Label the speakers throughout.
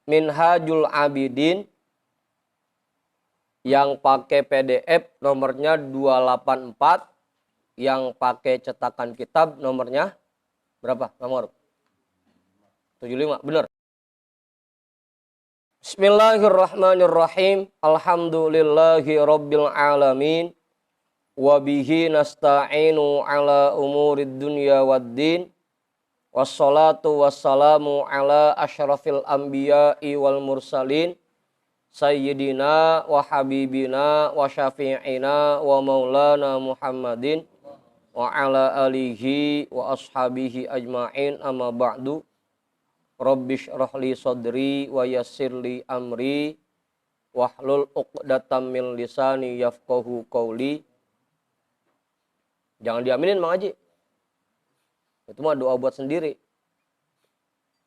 Speaker 1: Minhajul Abidin yang pakai PDF nomornya 284, yang pakai cetakan kitab nomornya berapa? Nomor 75, benar. Bismillahirrahmanirrahim. Alhamdulillahi rabbil alamin. Wabihi nasta'inu ala umurid dunya waddin. Wassalatu wassalamu ala asyrafil anbiya'i wal mursalin. Sayyidina wa habibina wa syafi'ina wa maulana Muhammadin wa ala alihi wa ashabihi ajma'in, amma ba'du. Rabbish rahli sadri wa yassirli amri wahlul uqdatam min lisani yafqahu qawli. Jangan diaminin Mang Haji. Itu mah doa buat sendiri.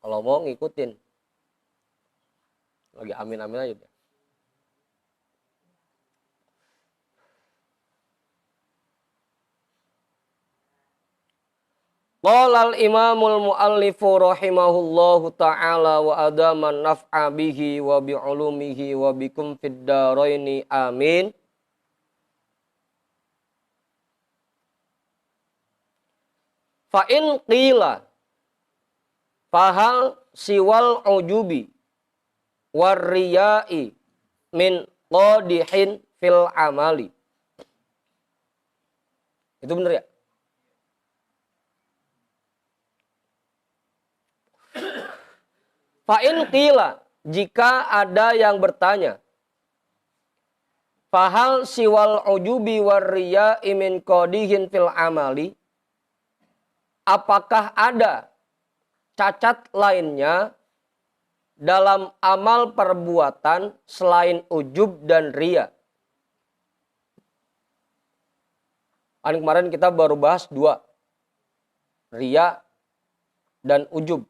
Speaker 1: Kalau mau ngikutin. Lagi amin-amin aja deh. Qala al-imamul muallifu rahimahullahu ta'ala wa adaman naf'a bihi wa bi'ulumihi wa bikum fid daraini amin. Fa in qila fahal siwal ujubi warriyai min qadihin fil amali. Itu benar ya? Fa in qila, jika ada yang bertanya, fahal siwal ujubi warriyai min qadihin fil amali, apakah ada cacat lainnya dalam amal perbuatan selain ujub dan riya? Kemarin kita baru bahas dua, riya dan ujub.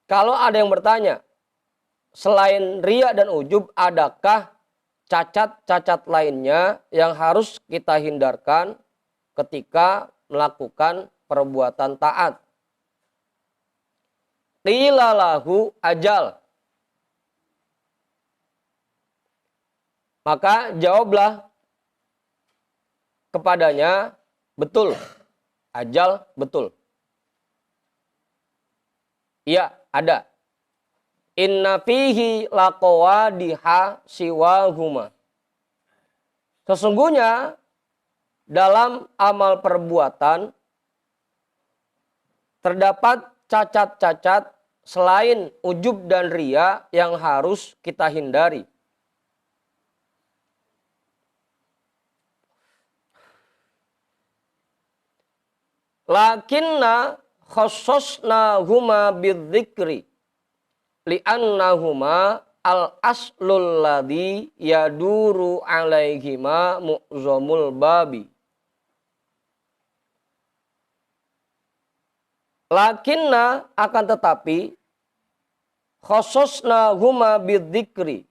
Speaker 1: Kalau ada yang bertanya, selain riya dan ujub, adakah cacat-cacat lainnya yang harus kita hindarkan ketika melakukan perbuatan taat? Qila lahu ajal. Maka jawablah kepadanya, betul. Ajal, betul. Iya, ada. Inna fihi laqawadiha siwahuma. Sesungguhnya dalam amal perbuatan terdapat cacat-cacat selain ujub dan riya yang harus kita hindari. Lakinna khassasnahuma bidzikri li'annahuma al-aslul ladzi yaduru alaihima mu'zamul babi. Lakinna, akan tetapi, khassasnahuma bidzikri,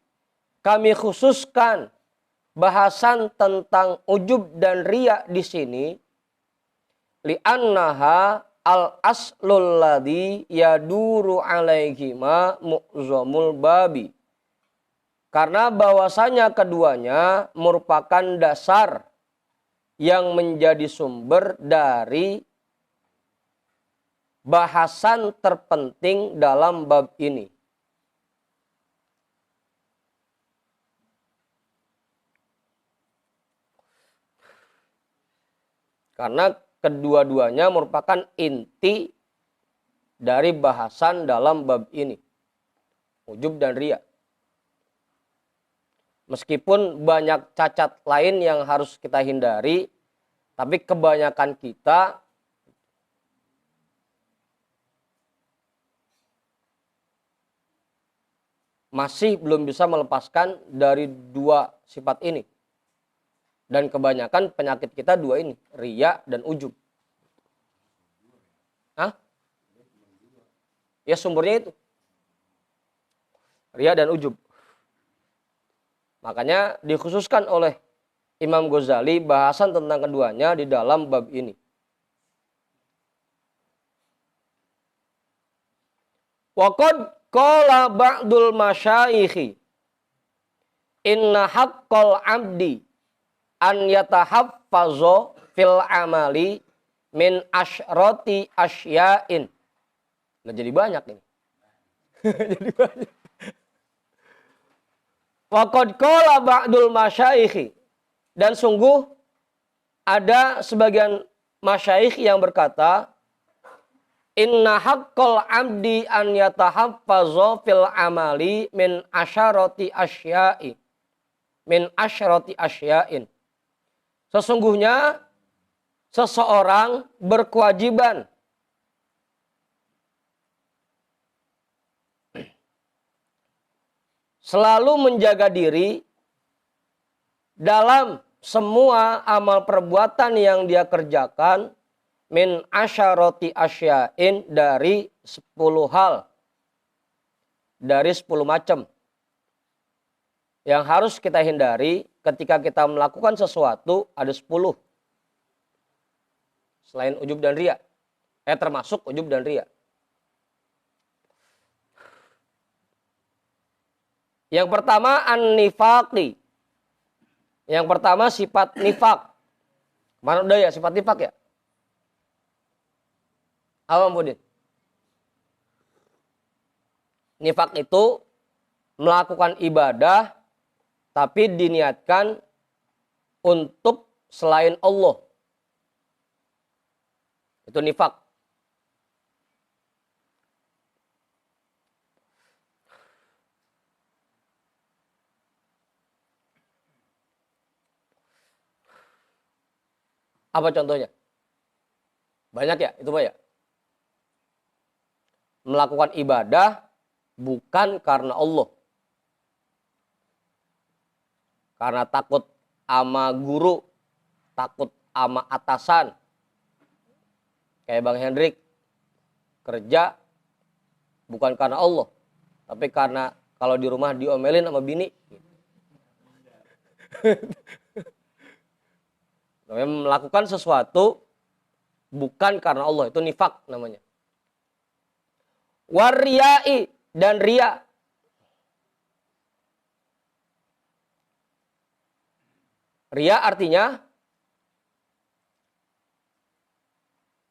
Speaker 1: kami khususkan bahasan tentang ujub dan riya di sini, li'annaha al-aslul ladzi yaduru alaihima mu'zamul babi. Karena bahwasanya keduanya merupakan dasar yang menjadi sumber dari bahasan terpenting dalam bab ini. Karena kedua-duanya merupakan inti dari bahasan dalam bab ini. Ujub dan riya. Meskipun banyak cacat lain yang harus kita hindari, tapi kebanyakan kita masih belum bisa melepaskan dari dua sifat ini. Dan kebanyakan penyakit kita dua ini, riya dan ujub. Hah? Ya sumbernya itu. Riya dan ujub. Makanya dikhususkan oleh Imam Ghazali bahasan tentang keduanya di dalam bab ini. Wa qad qala ba'dul masyayikhi inna haqqal abdi an yatahaffazo fil amali min asyrati asya'in. Nah, jadi banyak ini. Jadi banyak. Wa qad qala ba'dul masyayikhi, dan sungguh ada sebagian masyayikh yang berkata, inna haqqal abdi an yatahaffazo fil amali min asyarati asya'i. Min asyarati asya'in. Sesungguhnya seseorang berkewajiban selalu menjaga diri dalam semua amal perbuatan yang dia kerjakan min asyarati asya'in, dari 10 hal, dari 10 macam yang harus kita hindari ketika kita melakukan sesuatu. Ada 10 selain ujub dan riya, termasuk ujub dan riya. Yang pertama an-nifaqi. Yang pertama sifat nifak. Mana udah ya sifat nifak ya? Apa Budin? Nifak itu melakukan ibadah tapi diniatkan untuk selain Allah. Itu nifak. Apa contohnya? Banyak ya, itu banyak. Melakukan ibadah bukan karena Allah. Karena takut sama guru, takut sama atasan. Kayak Bang Hendrik, kerja bukan karena Allah, tapi karena kalau di rumah diomelin sama bini. Melakukan sesuatu bukan karena Allah, itu nifak namanya. Wariyai, dan riya. Riya artinya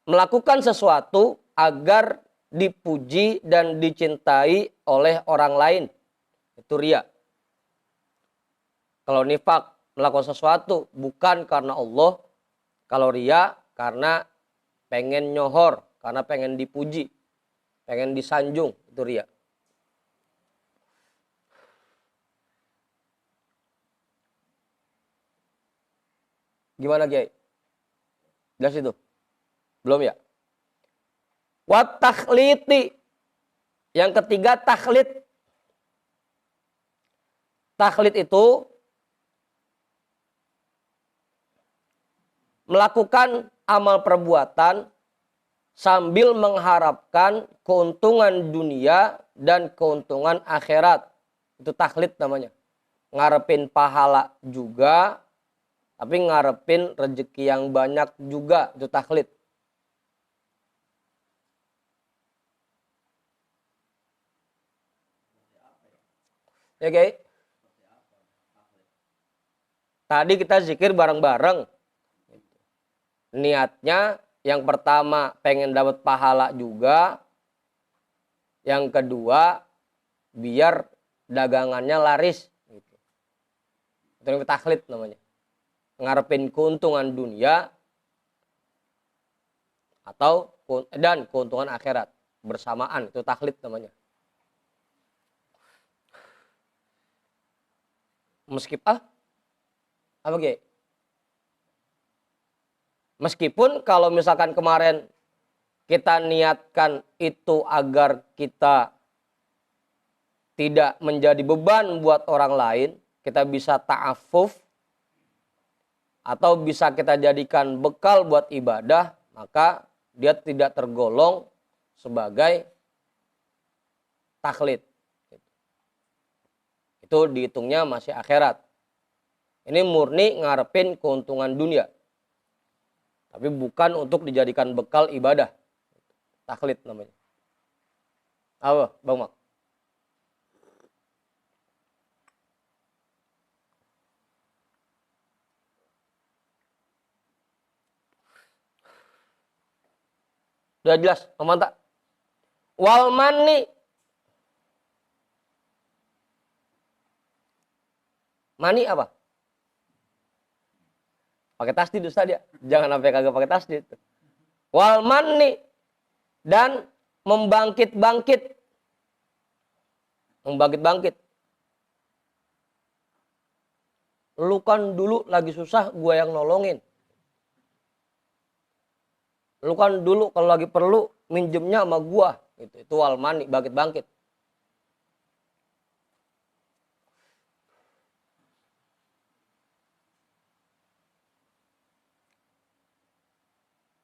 Speaker 1: melakukan sesuatu agar dipuji dan dicintai oleh orang lain. Itu riya. Kalau nifak, melakukan sesuatu bukan karena Allah. Kalau riya, karena pengen nyohor, karena pengen dipuji, pengen disanjung. Itu riya. Gimana Kiai? Jelas itu? Belum ya? Wat takhliti. Yang ketiga takhlid. Takhlid itu melakukan amal perbuatan sambil mengharapkan keuntungan dunia dan keuntungan akhirat. Itu takhlid namanya. Ngarepin pahala juga, tapi ngarepin rezeki yang banyak juga. Itu takhlid. Ya Kiai? Tadi kita zikir bareng-bareng. Niatnya yang pertama pengen dapat pahala juga. Yang kedua biar dagangannya laris. Itu takhlid namanya. Ngarepin keuntungan dunia atau dan keuntungan akhirat bersamaan. Itu takhlid namanya. Apa Kiai? Meskipun kalau misalkan kemarin kita niatkan itu agar kita tidak menjadi beban buat orang lain, kita bisa ta'affuf atau bisa kita jadikan bekal buat ibadah, maka dia tidak tergolong sebagai takhlid. Itu dihitungnya masih akhirat. Ini murni ngarepin keuntungan dunia. Tapi bukan untuk dijadikan bekal ibadah. Takhlid namanya. Apa, Bang Mak? Udah jelas, memantap. Wal mani. Mani apa? Pakai tasdid Ustaz ya. Jangan sampai kagak pakai tasdid. Wal mani. Dan membangkit-bangkit. Membangkit-bangkit. Lu kan dulu lagi susah, gua yang nolongin. Lu kan dulu kalau lagi perlu minjemnya sama gua. Itu wal mani, bangkit-bangkit.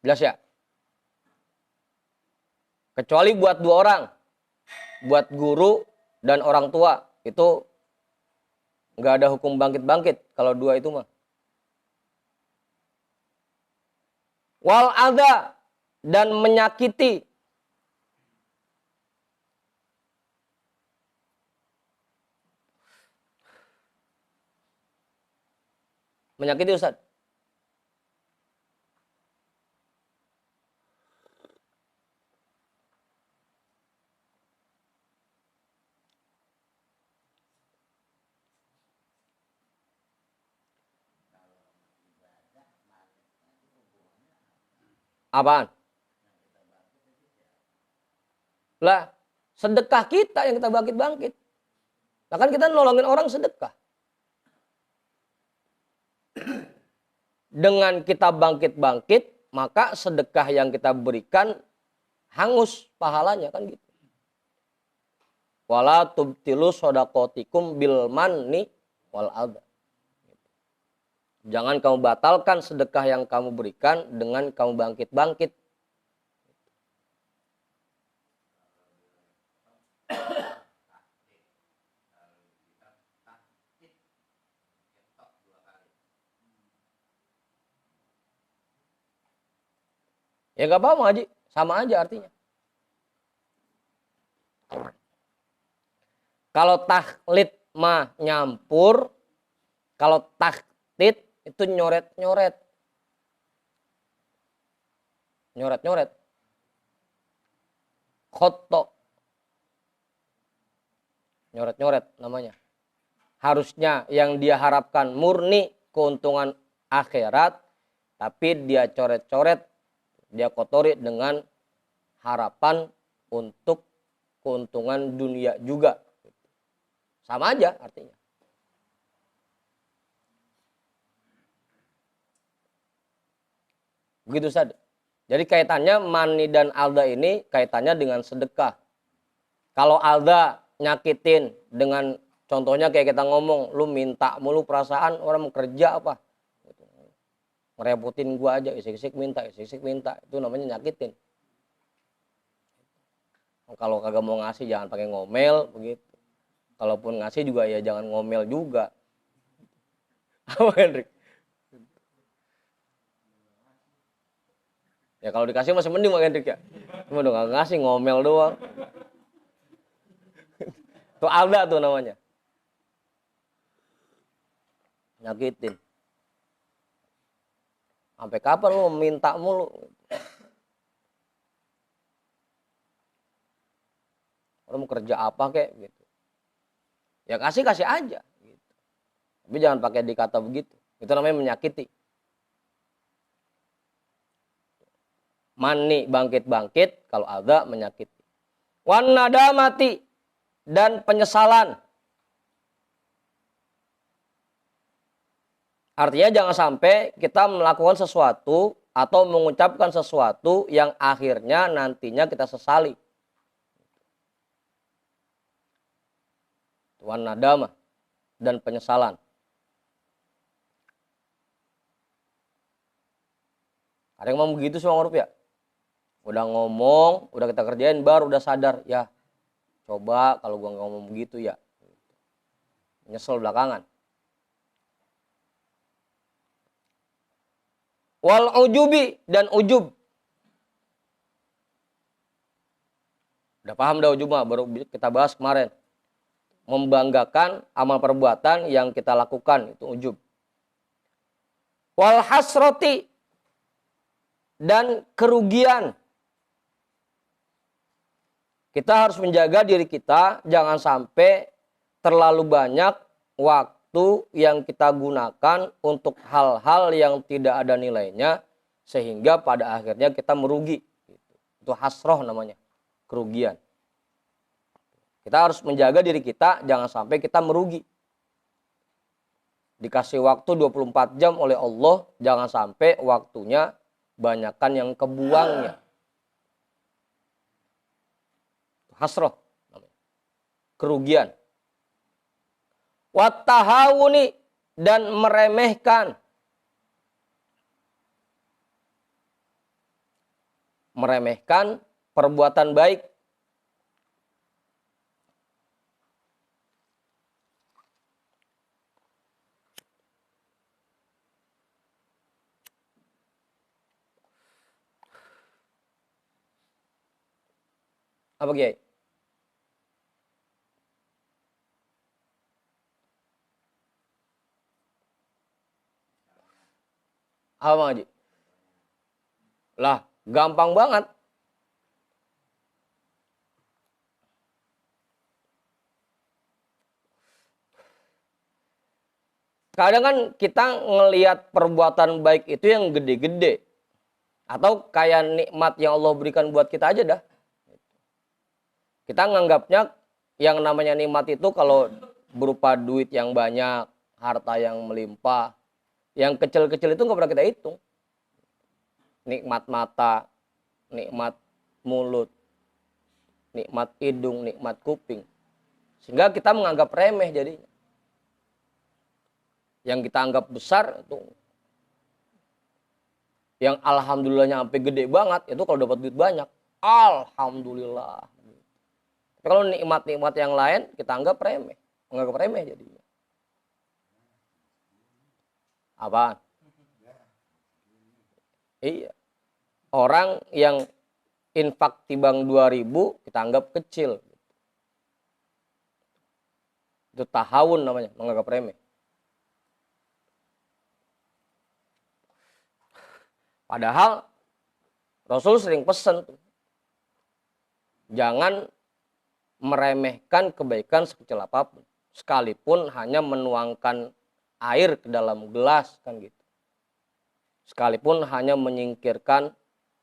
Speaker 1: Jelas ya? Kecuali buat dua orang. Buat guru dan orang tua. Itu nggak ada hukum bangkit-bangkit. Kalau dua itu mah. Wal adha. Dan menyakiti. Menyakiti Ustaz. Apaan? Lah, sedekah kita yang kita bangkit-bangkit. Nah kan kita nolongin orang sedekah. Dengan kita bangkit-bangkit, maka sedekah yang kita berikan hangus pahalanya kan gitu. Wala tubtilu sodakotikum bil manni wal adha. Jangan kamu batalkan sedekah yang kamu berikan dengan kamu bangkit-bangkit. Ya gak apa-apa Haji, sama aja artinya. Kalau taklid mah nyampur, kalau taktid itu nyoret-nyoret. Nyoret-nyoret. Khoto. Nyoret-nyoret namanya. Harusnya yang dia harapkan murni keuntungan akhirat, tapi dia coret-coret, dia kotori dengan harapan untuk keuntungan dunia juga. Sama aja artinya. Begitu saja. Jadi kaitannya mani dan alda ini kaitannya dengan sedekah. Kalau alda nyakitin dengan contohnya kayak kita ngomong, lu minta mulu perasaan orang mau kerja apa? Ngerepotin gua aja, isik-isik minta. Itu namanya nyakitin. Kalau kagak mau ngasih jangan pakai ngomel begitu. Kalaupun ngasih juga ya jangan ngomel juga. Apa Hendrik? Ya kalau dikasih masih mending Pak Hendrik ya. Cuma udah gak ngasih ngomel doang. Tuh alda tuh namanya. Nyakitin. Sampai kapan lu minta mulu? Orang mau kerja apa kek gitu. Ya kasih aja gitu. Tapi jangan pakai dikata begitu. Itu namanya menyakiti. Mani bangkit-bangkit, kalau ada menyakiti. Wan nadamati dan penyesalan. Artinya jangan sampai kita melakukan sesuatu atau mengucapkan sesuatu yang akhirnya nantinya kita sesali. Wan nadamah dan penyesalan. Ada yang mau begitu sih Bang Rup ya? Udah ngomong, udah kita kerjain, baru udah sadar. Ya, coba kalau gua ngomong begitu ya. Nyesel belakangan. Wal ujubi dan ujub. Udah paham dah ujung mah, baru kita bahas kemarin. Membanggakan amal perbuatan yang kita lakukan, itu ujub. Wal hasroti, dan kerugian. Kita harus menjaga diri kita, jangan sampai terlalu banyak waktu yang kita gunakan untuk hal-hal yang tidak ada nilainya, sehingga pada akhirnya kita merugi. Itu hasroh namanya, kerugian. Kita harus menjaga diri kita, jangan sampai kita merugi. Dikasih waktu 24 jam oleh Allah, jangan sampai waktunya banyakkan yang kebuangnya. Hasroh, kerugian. Wattahawuni, dan meremehkan. Meremehkan perbuatan baik. Apa Kiai? Apa Bang Haji? Lah, gampang banget. Kadang kan kita ngelihat perbuatan baik itu yang gede-gede. Atau kayak nikmat yang Allah berikan buat kita aja dah. Kita nganggapnya yang namanya nikmat itu kalau berupa duit yang banyak, harta yang melimpah. Yang kecil-kecil itu nggak pernah kita hitung. Nikmat mata, nikmat mulut, nikmat hidung, nikmat kuping. Sehingga kita menganggap remeh jadinya. Yang kita anggap besar itu, yang alhamdulillahnya sampai gede banget, itu kalau dapat duit banyak. Alhamdulillah. Tapi kalau nikmat-nikmat yang lain kita anggap remeh. Menganggap remeh jadinya. Apaan? Iya. Orang yang infak timbang 2.000 kita anggap kecil. Itu tahawun namanya, menganggap remeh. Padahal Rasul sering pesan tuh. Jangan meremehkan kebaikan sekecil apapun. Sekalipun hanya menuangkan air ke dalam gelas kan gitu. Sekalipun hanya menyingkirkan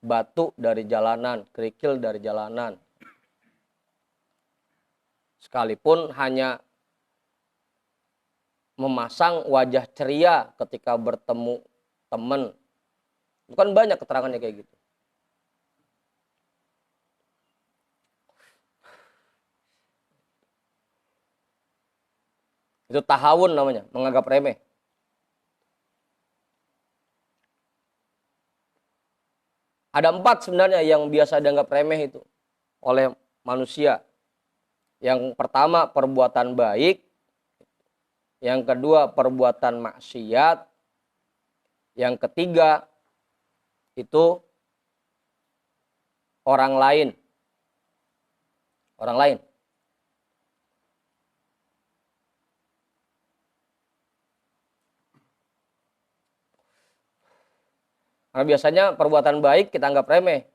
Speaker 1: batu dari jalanan, kerikil dari jalanan. Sekalipun hanya memasang wajah ceria ketika bertemu teman. Bukan banyak keterangannya kayak gitu. Itu tahawun namanya, menganggap remeh. Ada 4 sebenarnya yang biasa dianggap remeh itu oleh manusia. Yang pertama perbuatan baik. Yang kedua perbuatan maksiat. Yang ketiga itu orang lain. Orang lain. Karena biasanya perbuatan baik kita anggap remeh.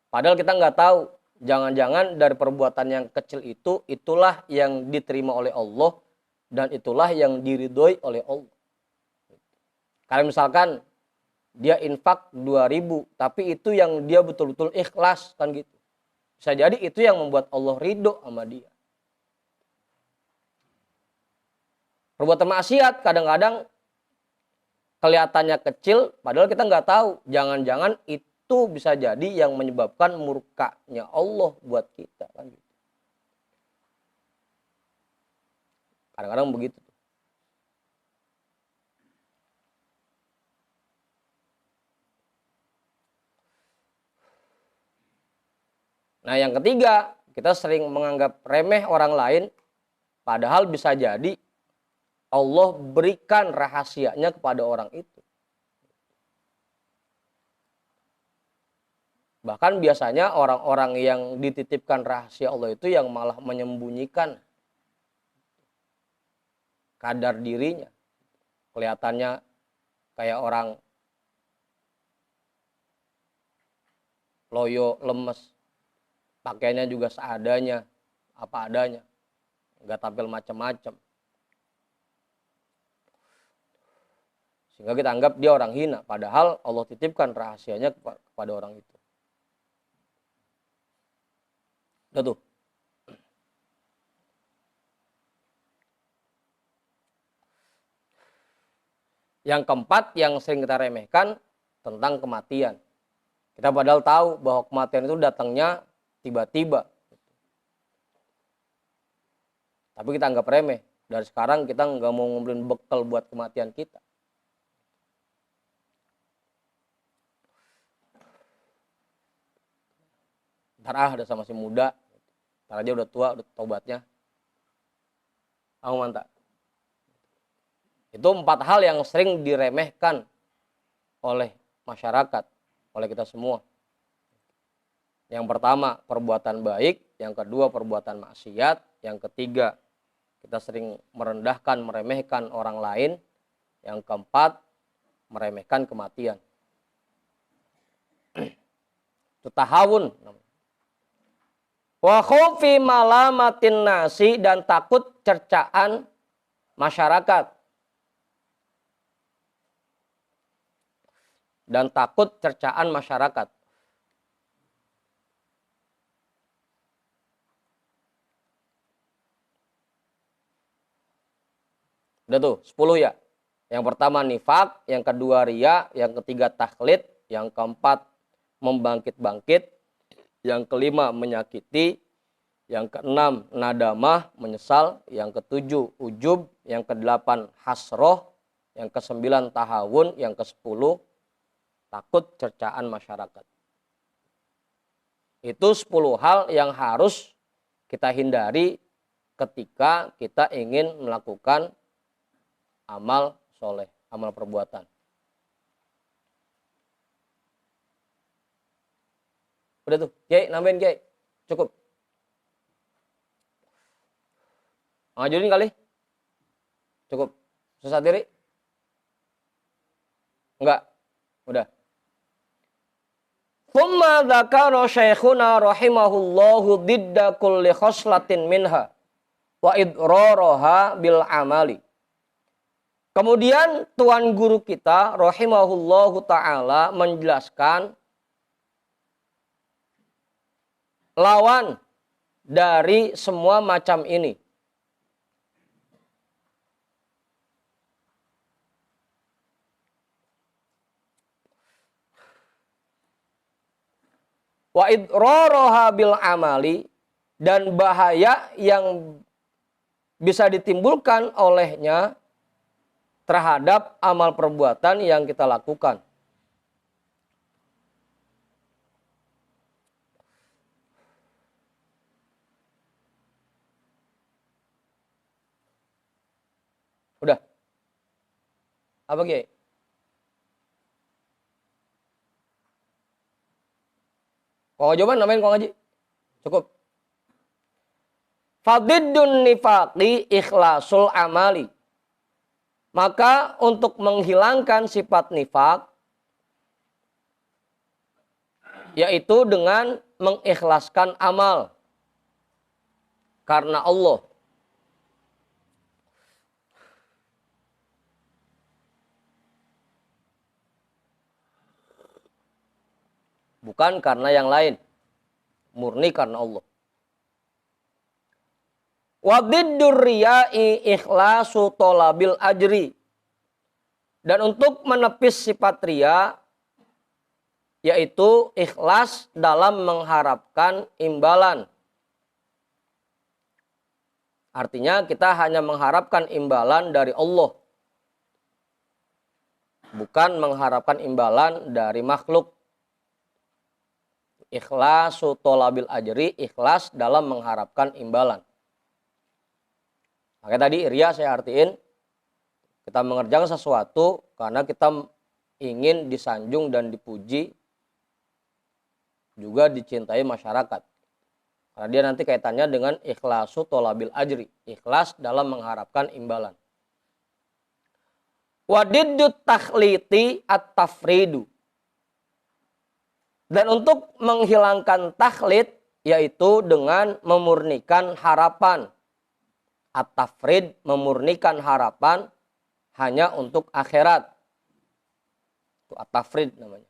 Speaker 1: Padahal kita nggak tahu. Jangan-jangan dari perbuatan yang kecil itu, itulah yang diterima oleh Allah. Dan itulah yang diridhoi oleh Allah. Karena misalkan dia infak 2.000, tapi itu yang dia betul-betul ikhlas kan gitu. Bisa jadi itu yang membuat Allah ridho sama dia. Perbuatan maksiat kadang-kadang kelihatannya kecil, padahal kita nggak tahu. Jangan-jangan itu bisa jadi yang menyebabkan murkanya Allah buat kita kan gitu. Kadang-kadang begitu. Nah yang ketiga, kita sering menganggap remeh orang lain, padahal bisa jadi Allah berikan rahasianya kepada orang itu. Bahkan biasanya orang-orang yang dititipkan rahasia Allah itu yang malah menyembunyikan kadar dirinya. Kelihatannya kayak orang loyo, lemes. Pakaiannya juga seadanya, apa adanya. Nggak tampil macam-macam. Sehingga kita anggap dia orang hina. Padahal Allah titipkan rahasianya kepada orang itu. Udah tuh. Yang keempat yang sering kita remehkan tentang kematian. Kita padahal tahu bahwa kematian itu datangnya tiba-tiba. Tapi kita anggap remeh. Dari sekarang kita nggak mau ngumpulin bekal buat kematian kita. Ntar udah masih muda. Ntar aja udah tua, udah tobatnya. Mantap. Itu 4 hal yang sering diremehkan oleh masyarakat, oleh kita semua. Yang pertama, perbuatan baik. Yang kedua, perbuatan maksiat. Yang ketiga, kita sering merendahkan, meremehkan orang lain. Yang keempat, meremehkan kematian. Itu tahawun. Wa khaufi malamatin nasi, dan takut cercaan masyarakat. Dan takut cercaan masyarakat. Udah tuh, 10 ya. Yang pertama nifak, yang kedua riya, yang ketiga taklid, yang keempat membangkit-bangkit, yang kelima menyakiti, yang keenam nadamah, menyesal, yang ketujuh ujub, yang kedelapan hasroh, yang kesembilan tahawun, yang kesepuluh takut cercaan masyarakat. Itu 10 hal yang harus kita hindari ketika kita ingin melakukan amal soleh, amal perbuatan. Udah tuh, Kiai, nambahin Kiai. Cukup. Ngajurin kali? Cukup. Susah diri? Enggak. Udah. Thumma dzakara syekhuna rahimahullahu didda kulli khoslatin minha wa idraraha bil amali. Kemudian tuan guru kita rahimahullahu taala menjelaskan lawan dari semua macam ini. Wa idraraha bil amali, dan bahaya yang bisa ditimbulkan olehnya terhadap amal perbuatan yang kita lakukan. Udah. Apa Kiai? Kalau jawaban namain kau ngaji. Cukup. Fadiddun nifaqi ikhlasul amali. Maka untuk menghilangkan sifat nifak, yaitu dengan mengikhlaskan amal karena Allah. Bukan karena yang lain. Murni karena Allah. Wadiddur riya'i ikhlasu tolabil ajri. Dan untuk menepis sifat riya, yaitu ikhlas dalam mengharapkan imbalan. Artinya kita hanya mengharapkan imbalan dari Allah. Bukan mengharapkan imbalan dari makhluk. Ikhlasu tolabil ajri, ikhlas dalam mengharapkan imbalan. Makanya tadi riya saya artiin, kita mengerjakan sesuatu karena kita ingin disanjung dan dipuji juga dicintai masyarakat. Karena dia nanti kaitannya dengan ikhlasu tholabil ajri, ikhlas dalam mengharapkan imbalan. Wadiddut takhliti at-tafridu. Dan untuk menghilangkan takhlid, yaitu dengan memurnikan harapan. At-tafrid, memurnikan harapan hanya untuk akhirat. Itu at-tafrid namanya.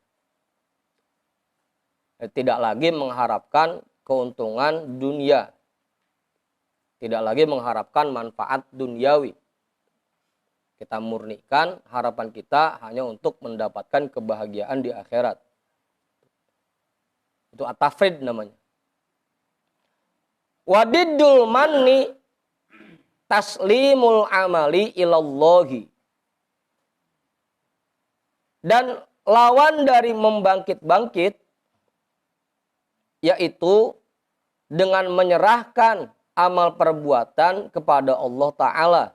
Speaker 1: Tidak lagi mengharapkan keuntungan dunia. Tidak lagi mengharapkan manfaat duniawi. Kita murnikan harapan kita hanya untuk mendapatkan kebahagiaan di akhirat. Itu at-tafrid namanya. Wadiddul manni taslimul amali ilallahi. Dan lawan dari membangkit-bangkit, yaitu dengan menyerahkan amal perbuatan kepada Allah Ta'ala.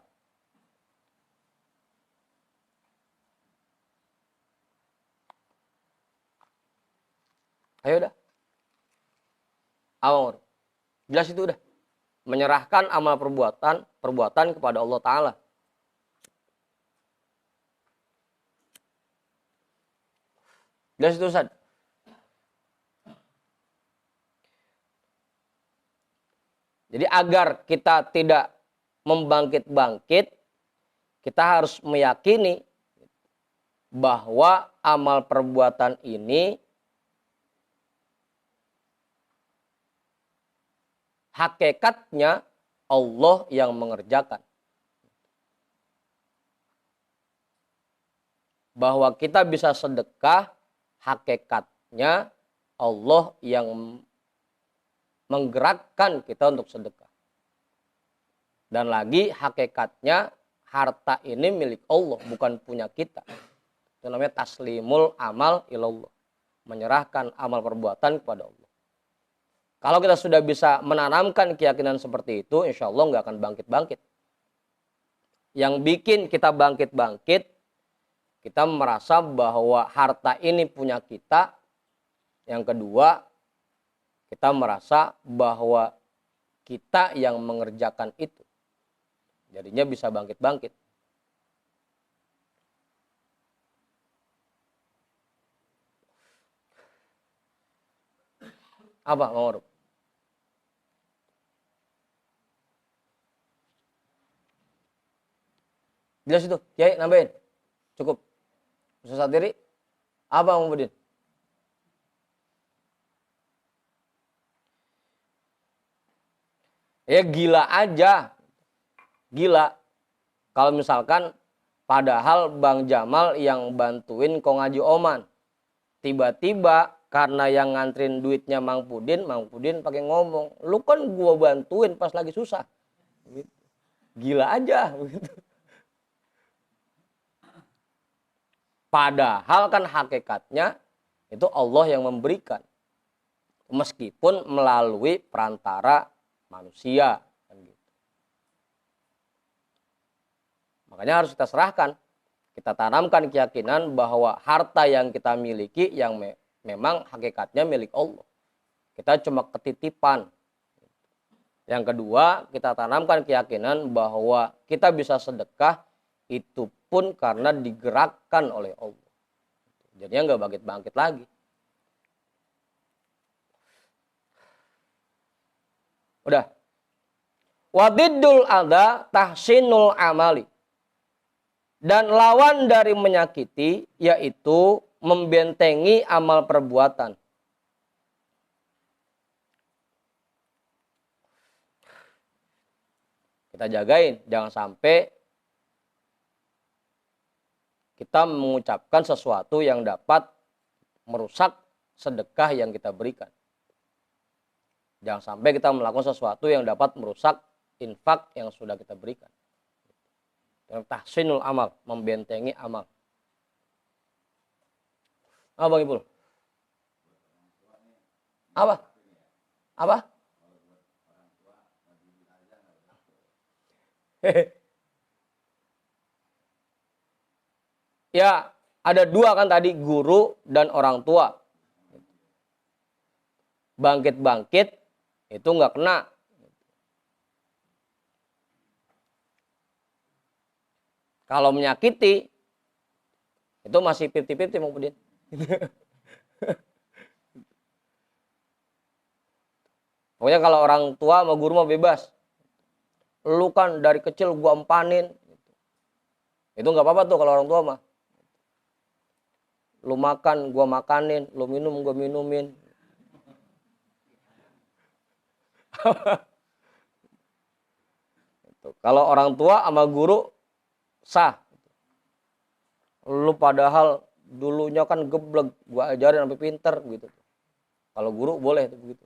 Speaker 1: Ayo dah. Awal. Jelas itu udah. Menyerahkan amal perbuatan kepada Allah Ta'ala. Jelas itu Ustaz. Jadi agar kita tidak membangkit-bangkit, kita harus meyakini bahwa amal perbuatan ini hakikatnya Allah yang mengerjakan. Bahwa kita bisa sedekah, hakikatnya Allah yang menggerakkan kita untuk sedekah. Dan lagi hakikatnya harta ini milik Allah, bukan punya kita. Itu namanya taslimul amal ilallah. Menyerahkan amal perbuatan kepada Allah. Kalau kita sudah bisa menanamkan keyakinan seperti itu, insya Allah nggak akan bangkit-bangkit. Yang bikin kita bangkit-bangkit, kita merasa bahwa harta ini punya kita. Yang kedua, kita merasa bahwa kita yang mengerjakan itu. Jadinya bisa bangkit-bangkit. Apa, Mang Maruf? Jelas itu? Kiai, nambahin. Cukup. Ustaz Satiri, apa Mang Budin? Ya gila aja. Gila. Kalau misalkan padahal Bang Jamal yang bantuin Ko Ngaji Oman. Tiba-tiba karena yang ngantrin duitnya Mang Pudin pakai ngomong, lu kan gua bantuin pas lagi susah. Gila aja. Padahal kan hakikatnya itu Allah yang memberikan. Meskipun melalui perantara manusia. Makanya harus kita serahkan. Kita tanamkan keyakinan bahwa harta yang kita miliki yang memang hakikatnya milik Allah. Kita cuma ketitipan. Yang kedua, kita tanamkan keyakinan bahwa kita bisa sedekah itu pun karena digerakkan oleh Allah. Jadinya nggak bangkit-bangkit lagi. Udah. Wadiddul adha tahsinul amali. Dan lawan dari menyakiti yaitu membentengi amal perbuatan. Kita jagain, jangan sampai kita mengucapkan sesuatu yang dapat merusak sedekah yang kita berikan. Jangan sampai kita melakukan sesuatu yang dapat merusak infak yang sudah kita berikan. Tahsinul amal, membentengi amal. Apa Bang Ipul? Apa? Apa? Ya, ada dua kan tadi, guru dan orang tua. bangkit-bangkit itu nggak kena. Kalau menyakiti itu masih 50-50 Bang Pudin. Pokoknya kalau orang tua sama guru mah bebas. Lu kan dari kecil gua empanin. Itu nggak apa-apa tuh kalau orang tua mah. Lu makan, gua makanin. Lu minum, gua minumin. Kalau orang tua sama guru sah. Lu padahal dulunya kan geblek, gua ajarin sampai pinter gitu. Kalau guru boleh tuh begitu.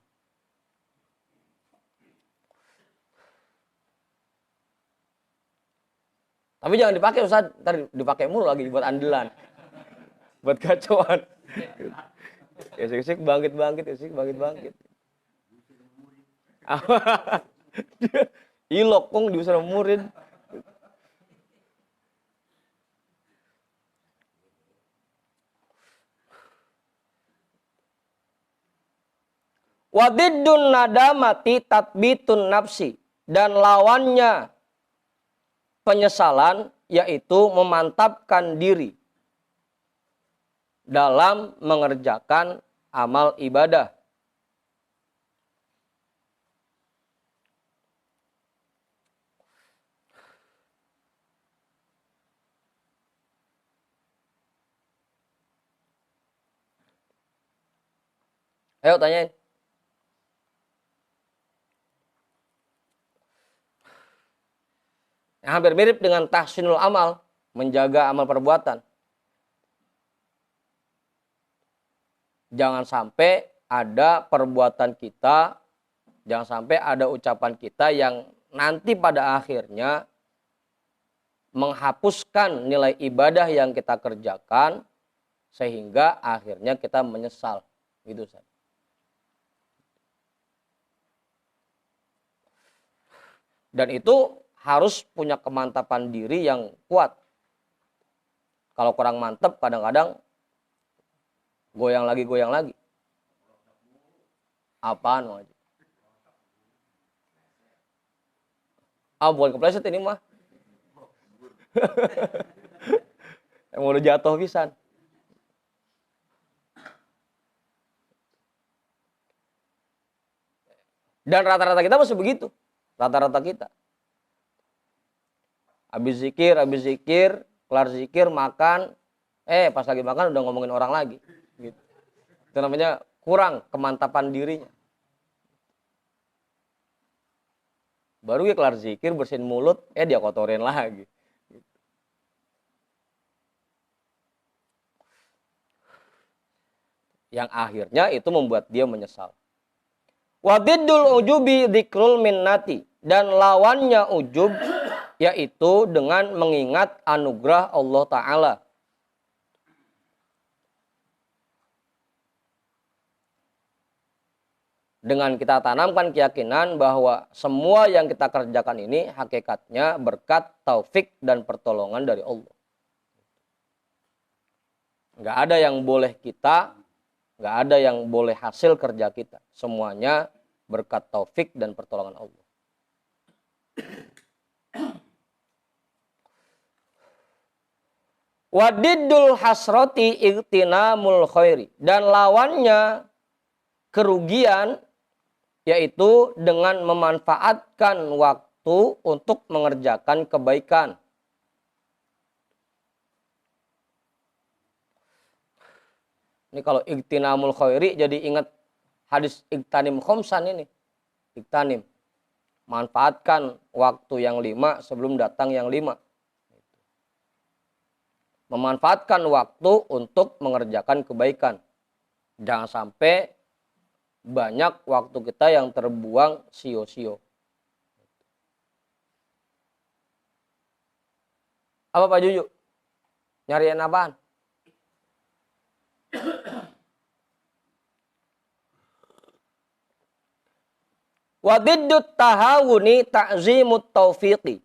Speaker 1: Tapi jangan dipakai Ustaz, ntar dipakai mulu lagi buat andelan. Buat kacauan. Esik-esik bangkit-bangkit, esik bangkit-bangkit. Ilok kong diusir murid. Wadiddun nadamati tatbitun nafsi. Dan lawannya penyesalan yaitu memantapkan diri dalam mengerjakan amal ibadah. Ayo tanyain. Hampir mirip dengan tahsinul amal, menjaga amal perbuatan. Jangan sampai ada perbuatan kita, jangan sampai ada ucapan kita yang nanti pada akhirnya menghapuskan nilai ibadah yang kita kerjakan sehingga akhirnya kita menyesal. Gitu Ustaz. Dan itu harus punya kemantapan diri yang kuat. Kalau kurang mantep kadang-kadang goyang lagi. Apaan aja? Bukan kepleset ini mah. Yang udah jatuh pisan. Dan rata-rata kita masih begitu. Rata-rata kita. Habis zikir, kelar zikir, makan. Pas lagi makan udah ngomongin orang lagi. Gitu. Itu namanya kurang kemantapan dirinya. Baru dia kelar zikir, bersihin mulut, dia kotorin lagi. Gitu. Yang akhirnya itu membuat dia menyesal. Wadiddul ujubi dzikrul minnati. Dan lawannya ujub yaitu dengan mengingat anugerah Allah Ta'ala. Dengan kita tanamkan keyakinan bahwa semua yang kita kerjakan ini hakikatnya berkat taufik dan pertolongan dari Allah. Nggak ada yang boleh kita, nggak ada yang boleh hasil kerja kita. Semuanya berkat taufik dan pertolongan Allah. Wadiddul hasroti igtinamul khairi. Dan lawannya kerugian yaitu dengan memanfaatkan waktu untuk mengerjakan kebaikan. Ini kalau igtinamul khairi jadi ingat hadis igtanim khomsan ini. Igtanim. Manfaatkan waktu yang 5 sebelum datang yang 5. Memanfaatkan waktu untuk mengerjakan kebaikan. Jangan sampai banyak waktu kita yang terbuang sio-sio. Apa Pak Juju? Nyariin apaan? Wadiddut tahawuni ta'zimut taufiqi.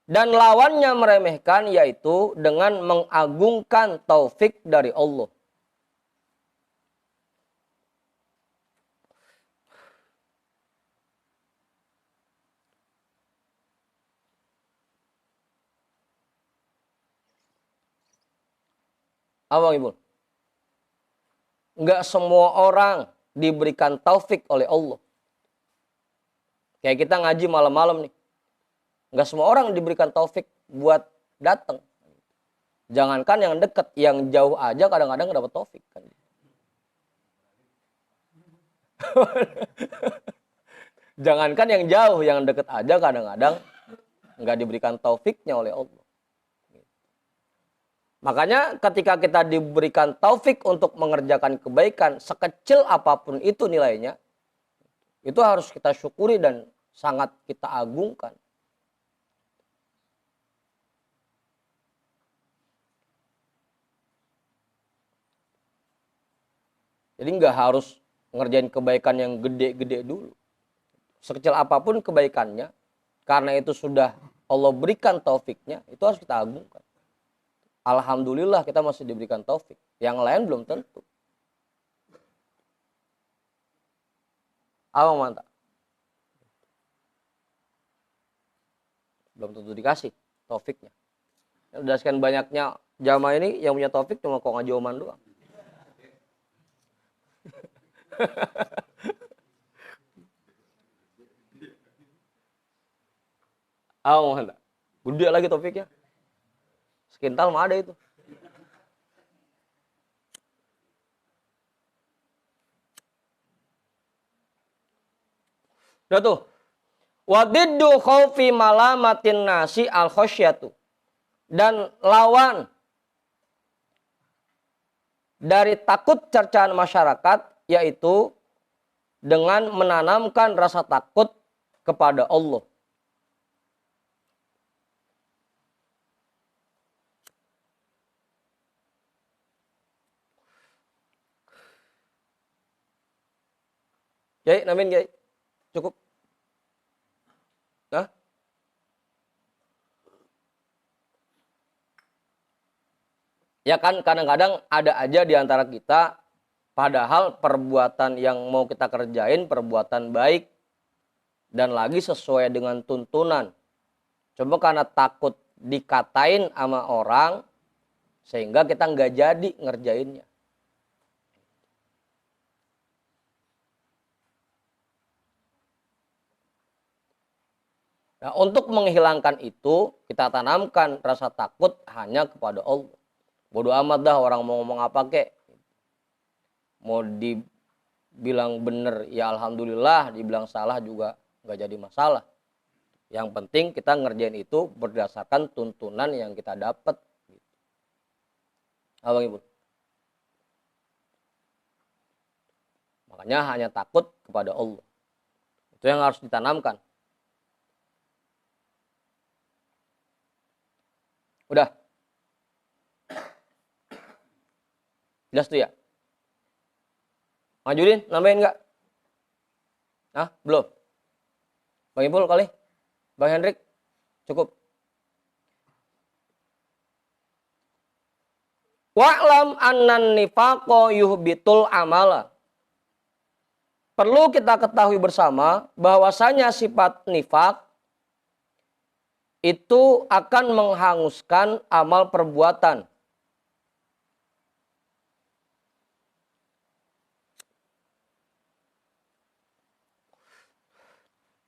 Speaker 1: Dan lawannya meremehkan yaitu dengan mengagungkan taufik dari Allah. Apa Ibu? Enggak semua orang diberikan taufik oleh Allah. Kayak kita ngaji malam-malam nih. Enggak semua orang diberikan taufik buat datang. Jangankan yang dekat, yang jauh aja kadang-kadang nggak dapat taufik kan. Jangankan yang jauh, yang dekat aja kadang-kadang nggak diberikan taufiknya oleh Allah. Makanya ketika kita diberikan taufik untuk mengerjakan kebaikan, sekecil apapun itu nilainya, itu harus kita syukuri dan sangat kita agungkan. Jadi nggak harus ngerjain kebaikan yang gede-gede dulu. Sekecil apapun kebaikannya, karena itu sudah Allah berikan taufiknya, itu harus kita agungkan. Alhamdulillah kita masih diberikan taufik. Yang lain belum tentu. Apa mantap? Belum tentu dikasih taufiknya. Yang udah sekian banyaknya jamaah ini yang punya taufik cuma kok ngaji Oman doang. Apa mantap? Gede lagi taufiknya. Sekintal mah ada itu. Udah tuh. Wadiddu khaufi malamatin nasi al khosyatu. Dan lawan dari takut cercaan masyarakat yaitu dengan menanamkan rasa takut kepada Allah. Kiai, namin Kiai. Cukup. Nah. Ya kan kadang-kadang ada aja di antara kita padahal perbuatan yang mau kita kerjain perbuatan baik dan lagi sesuai dengan tuntunan. Coba karena takut dikatain sama orang sehingga kita nggak jadi ngerjainnya. Nah, untuk menghilangkan itu, kita tanamkan rasa takut hanya kepada Allah. Bodoh amat dah orang mau ngomong apa kek. Mau dibilang bener, ya alhamdulillah. Dibilang salah juga nggak jadi masalah. Yang penting kita ngerjain itu berdasarkan tuntunan yang kita dapat. Abang Ibu. Makanya hanya takut kepada Allah. Itu yang harus ditanamkan. Udah. Jelas tuh ya? Majurin, nambahin nggak? Nah, belum? Bang Ipul kali? Bang Hendrik? Cukup? Wa'lam annan nifaqo yuhbitul amala. Perlu kita ketahui bersama bahwasanya sifat nifak itu akan menghanguskan amal perbuatan.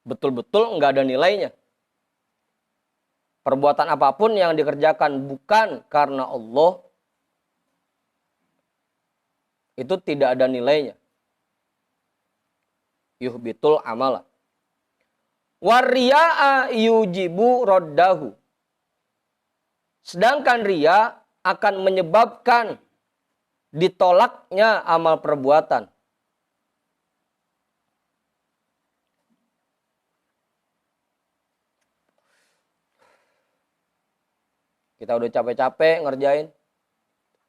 Speaker 1: Betul-betul nggak ada nilainya. Perbuatan apapun yang dikerjakan bukan karena Allah, itu tidak ada nilainya. Yuhbitul amala. Wariya'a yujibu roddahu. Sedangkan riya akan menyebabkan ditolaknya amal perbuatan. Kita udah capek-capek ngerjain.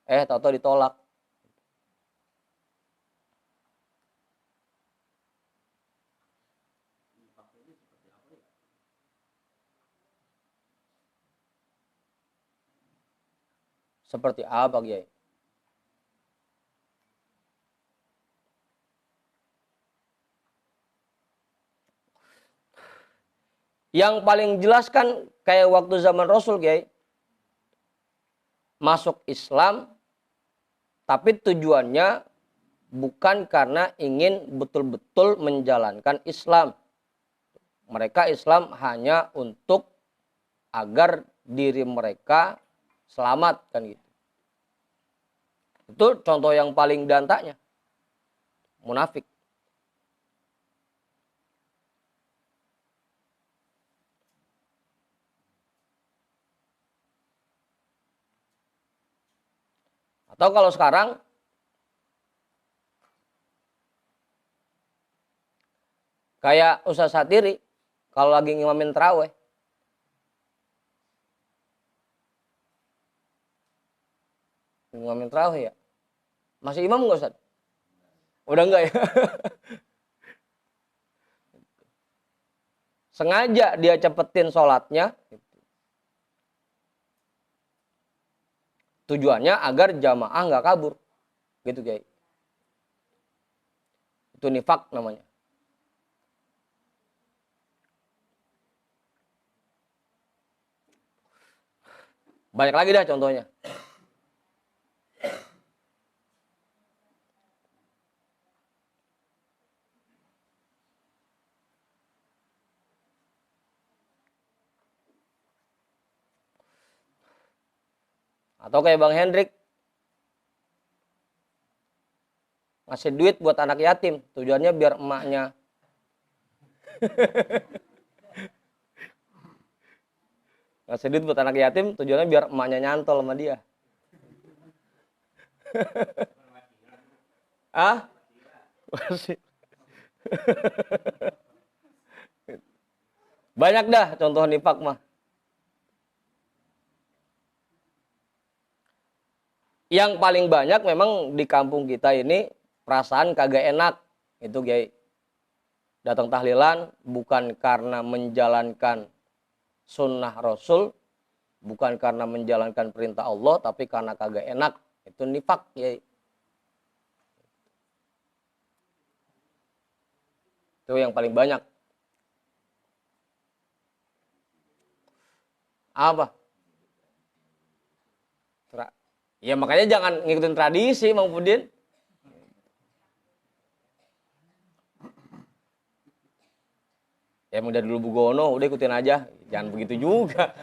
Speaker 1: Tahu-tahu ditolak. Seperti apa, Kiai? Yang paling jelas kan kayak waktu zaman Rasul, Kiai. Masuk Islam Tapi tujuannya bukan karena ingin betul-betul menjalankan Islam. Mereka Islam hanya untuk agar diri mereka selamat kan gitu. Itu contoh yang paling dantanya. Munafik. Atau kalau sekarang kayak Ustaz Satiri kalau lagi ngimamin tarawih, ya. Masih imam nggak Ustaz? Udah enggak ya? Sengaja dia cepetin sholatnya. Tujuannya agar jamaah nggak kabur. Gitu guys. Itu nifak namanya. Banyak lagi dah contohnya. Atau kayak Bang Hendrik. Ngasih duit buat anak yatim. Tujuannya biar emaknya. Ngasih duit buat anak yatim. Tujuannya biar emaknya nyantol sama dia. Ah? Banyak dah contoh nifak mah. Yang paling banyak memang di kampung kita ini perasaan kagak enak. Itu Kiai. Datang tahlilan bukan karena menjalankan sunnah Rasul, bukan karena menjalankan perintah Allah, tapi karena kagak enak. Itu nifak Kiai. Itu yang paling banyak. Apa? Ya makanya jangan ngikutin tradisi Mang Pudin. Ya udah dulu Bugono, udah ikutin aja. Jangan begitu juga.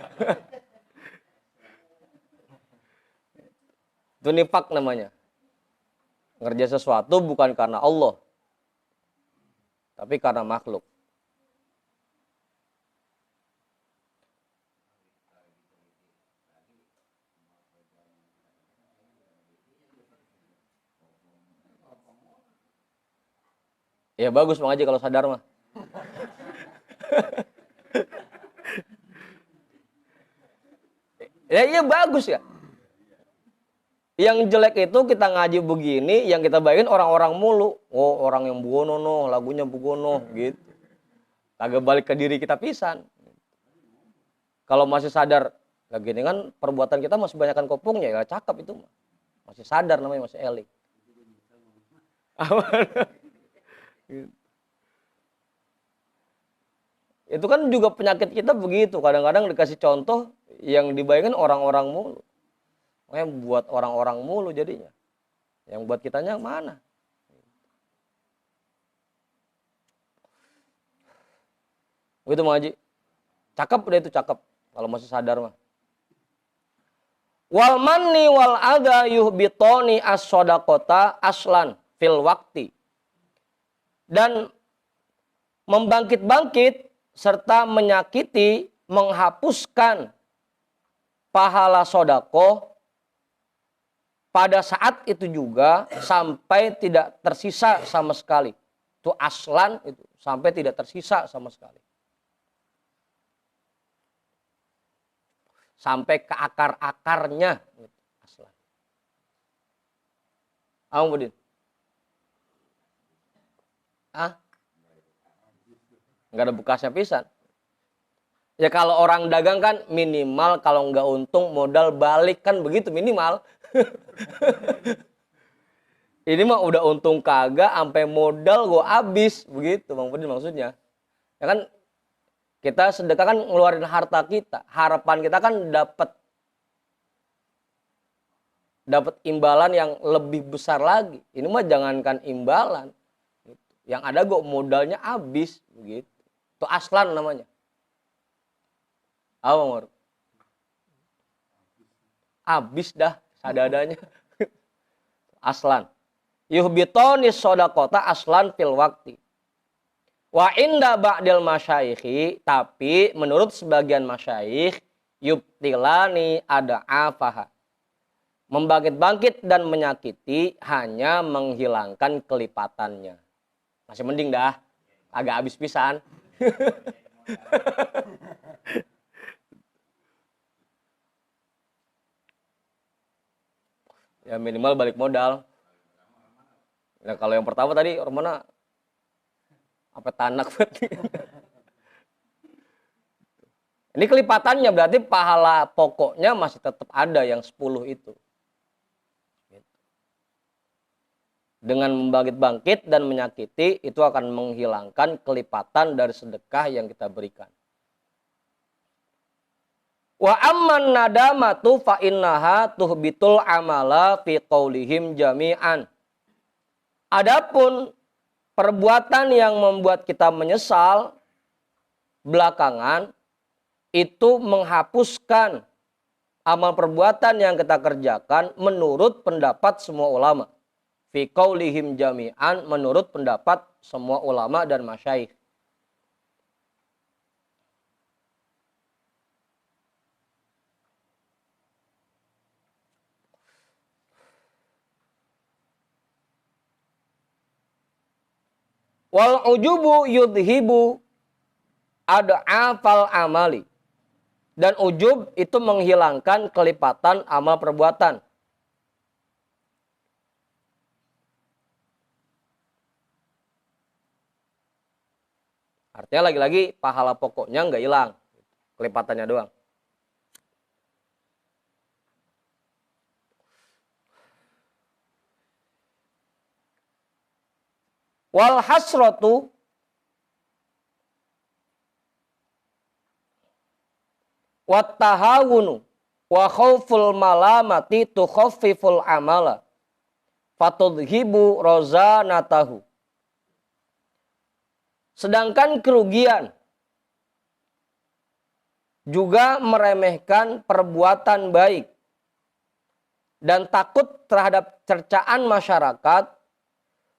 Speaker 1: Itu nifak namanya. Ngerja sesuatu bukan karena Allah. Tapi karena makhluk. Ya bagus Bang Haji kalau sadar mah. Ya iya bagus ya. Yang jelek itu kita ngaji begini, yang kita bayangin orang-orang mulu. Oh orang yang Bugono no, lagunya Bugono gitu. Kagak balik ke diri kita pisan. Kalau masih sadar, kayak gini kan perbuatan kita masih banyakkan kopungnya, ya cakep itu mah. Masih sadar namanya, masih elik. Itu kan juga penyakit kita begitu. Kadang-kadang dikasih contoh yang dibayangin orang-orang mulu. Makanya buat orang-orang mulu jadinya. Yang buat kitanya mana? Begitu Mang Haji. Cakep deh itu cakep. Kalau masih sadar mah. Wal manni wal adha yuhbitoni as-sodaqota aslan fil wakti. Dan membangkit-bangkit serta menyakiti, menghapuskan pahala sodako pada saat itu juga sampai tidak tersisa sama sekali. Itu aslan itu sampai tidak tersisa sama sekali. Sampai ke akar-akarnya aslan. Budin. Nggak ada bekasnya pisan. Ya kalau orang dagang kan minimal kalau nggak untung modal balik kan begitu minimal. Ini mah udah untung kagak sampai modal gua habis begitu Bang Pudin maksudnya. Ya kan kita sedekah kan ngeluarin harta kita, harapan kita kan dapat imbalan yang lebih besar lagi. Ini mah jangankan imbalan. Yang ada kok modalnya habis begitu. Itu aslan namanya. Apa Mar? Habis dah sadadanya. Aslan. Yuhbitonis sodakota aslan fil wakti. Wa inda ba'dil masyayikhi, tapi menurut sebagian masyayikh, yubtilani ada afaha. Membangkit-bangkit dan menyakiti hanya menghilangkan kelipatannya. Masih mending dah, agak habis pisan. Ya minimal balik modal. Nah, kalau yang pertama tadi orang mana? Apa tanak berarti? Ini kelipatannya berarti pahala pokoknya masih tetap ada yang 10 itu. Dengan membangkit-bangkit dan menyakiti itu akan menghilangkan kelipatan dari sedekah yang kita berikan. Wa amman nadamatu fa innaha tuhbitul amala fi qaulihim jami'an. Adapun perbuatan yang membuat kita menyesal belakangan itu menghapuskan amal perbuatan yang kita kerjakan menurut pendapat semua ulama. Fi qaulihim jami'an, menurut pendapat semua ulama dan masyayikh. Wal ujubu yudhibu ad'afal amali. Dan ujub itu menghilangkan kelipatan amal perbuatan. Artinya lagi-lagi pahala pokoknya nggak hilang. Kelipatannya doang. Wal hasratu wat tahawunu wa khauful malamati tukhaffiful amala fatudhibu rozanatahu. Sedangkan kerugian juga meremehkan perbuatan baik dan takut terhadap cercaan masyarakat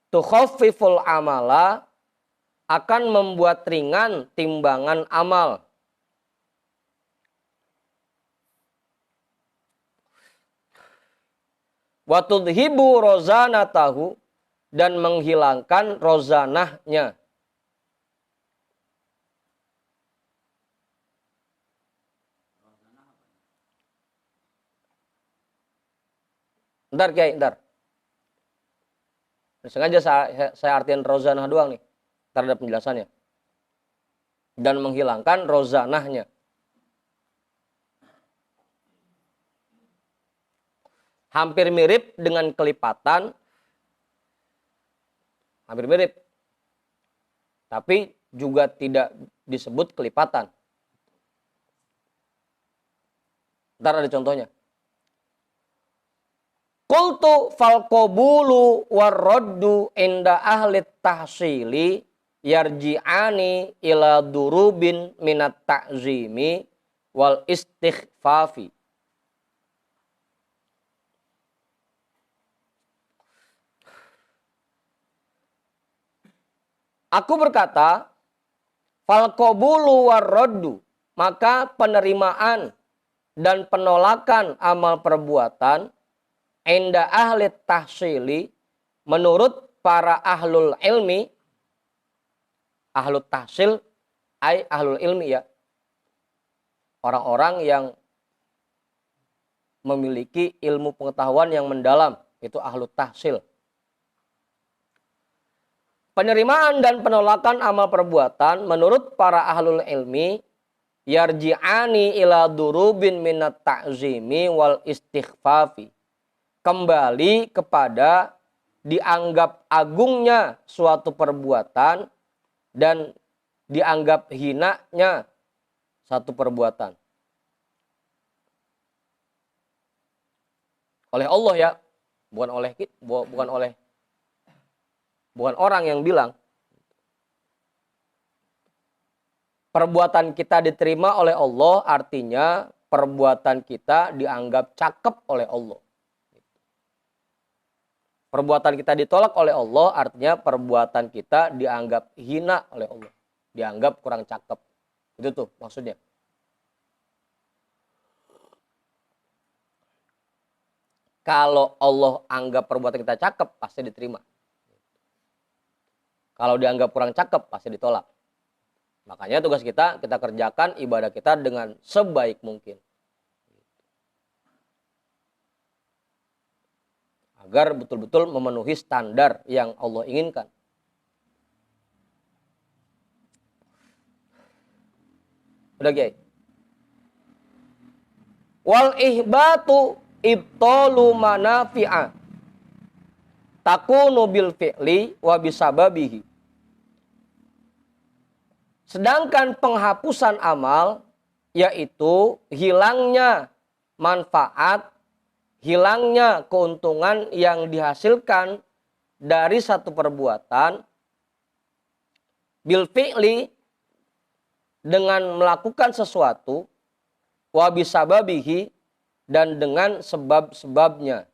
Speaker 1: tukhaffiful amala akan membuat ringan timbangan amal. Wa tudhibu rozanatahu dan menghilangkan rozanahnya. Ntar Kiai, ntar. Sengaja saya artian rozanah doang nih. Ntar ada penjelasannya. Dan menghilangkan rozanahnya. Hampir mirip dengan kelipatan. Hampir mirip. Tapi juga tidak disebut kelipatan. Ntar ada contohnya. Qultu fal qabulu warraddu inda ahli tahsili yarji'ani ila durubin minat ta'zimi wal istighfafi. Aku berkata, fal qabulu warraddu, maka penerimaan dan penolakan amal perbuatan inda ahli tahsili, menurut para ahlul ilmi, ahlul tahsil, ay ahlul ilmi ya, orang-orang yang memiliki ilmu pengetahuan yang mendalam, itu ahlul tahsil. Penerimaan dan penolakan amal perbuatan menurut para ahlul ilmi yarji'ani ila durubin minat ta'zimi wal istighfafi, kembali kepada dianggap agungnya suatu perbuatan dan dianggap hinanya satu perbuatan. Oleh Allah ya, bukan oleh bukan orang yang bilang. Perbuatan kita diterima oleh Allah artinya perbuatan kita dianggap cakep oleh Allah. Perbuatan kita ditolak oleh Allah artinya perbuatan kita dianggap hina oleh Allah. Dianggap kurang cakep. Itu tuh maksudnya. Kalau Allah anggap perbuatan kita cakep, pasti diterima. Kalau dianggap kurang cakep, pasti ditolak. Makanya tugas kita kerjakan ibadah kita dengan sebaik mungkin. Agar betul-betul memenuhi standar yang Allah inginkan. Udah Kiai. Wal ihbatu ibtalu manafi'a. Takunu bil fi'li wa bisababihi. Sedangkan penghapusan amal yaitu hilangnya manfaat, hilangnya keuntungan yang dihasilkan dari satu perbuatan bil fi'li dengan melakukan sesuatu wa bisababihi dan dengan sebab-sebabnya.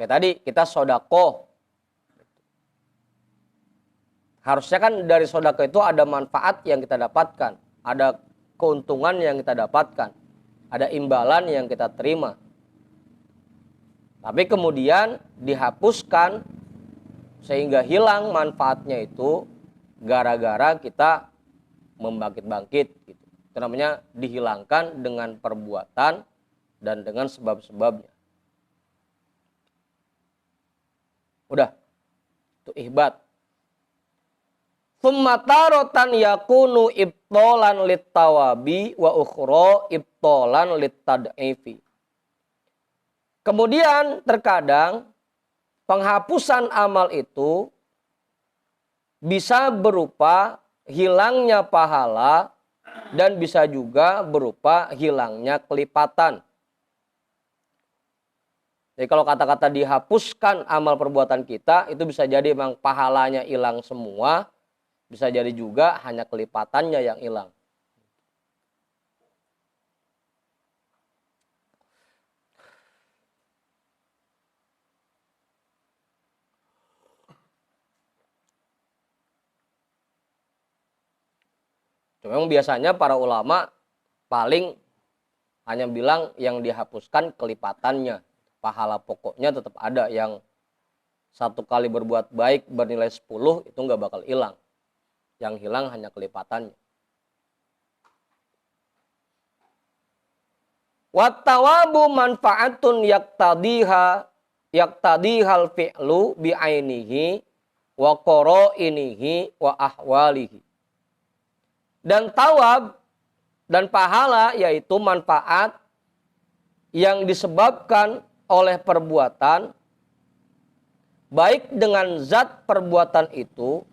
Speaker 1: Kayak tadi kita sodako. Harusnya kan dari sodako itu ada manfaat yang kita dapatkan. Ada keuntungan yang kita dapatkan. Ada imbalan yang kita terima. Tapi kemudian dihapuskan sehingga hilang manfaatnya itu gara-gara kita membangkit-bangkit. Gitu. Itu namanya dihilangkan dengan perbuatan dan dengan sebab-sebabnya. Udah, itu ihbat. Tsumma taratan yakunu ibtolan littawabi wa ukhra ibtolan littad'ifi. Kemudian terkadang penghapusan amal itu bisa berupa hilangnya pahala dan bisa juga berupa hilangnya kelipatan. Jadi kalau kata-kata dihapuskan amal perbuatan kita, itu bisa jadi memang pahalanya hilang semua, bisa jadi juga hanya kelipatannya yang hilang. Memang biasanya para ulama paling hanya bilang yang dihapuskan kelipatannya. Pahala pokoknya tetap ada, yang satu kali berbuat baik bernilai 10 itu nggak bakal hilang. Yang hilang hanya kelipatannya. Wattawabu manfaatun yaktadihal fi'lu bi'ainihi wa qarainihi wa ahwalihi. Dan tawab dan pahala yaitu manfaat yang disebabkan oleh perbuatan, baik dengan zat perbuatan itu,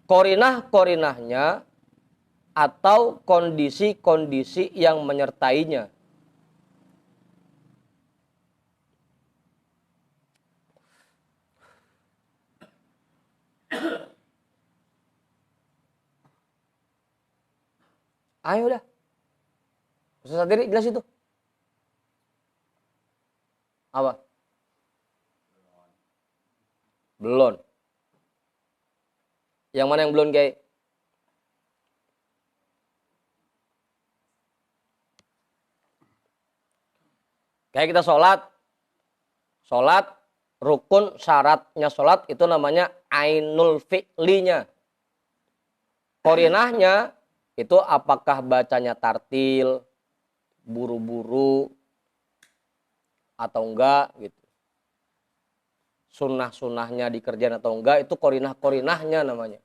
Speaker 1: korinah-korinahnya, atau kondisi-kondisi yang menyertainya. Ayo dah. Ustaz Satiri jelas itu. Apa? Belum. Yang mana yang belum, Kiai? Kayak kita sholat. Sholat, rukun syaratnya sholat itu namanya ainul fi'linya. Korinahnya itu apakah bacanya tartil, buru-buru, atau enggak gitu. Sunnah-sunnahnya dikerjain atau enggak, itu korinah-korinahnya namanya.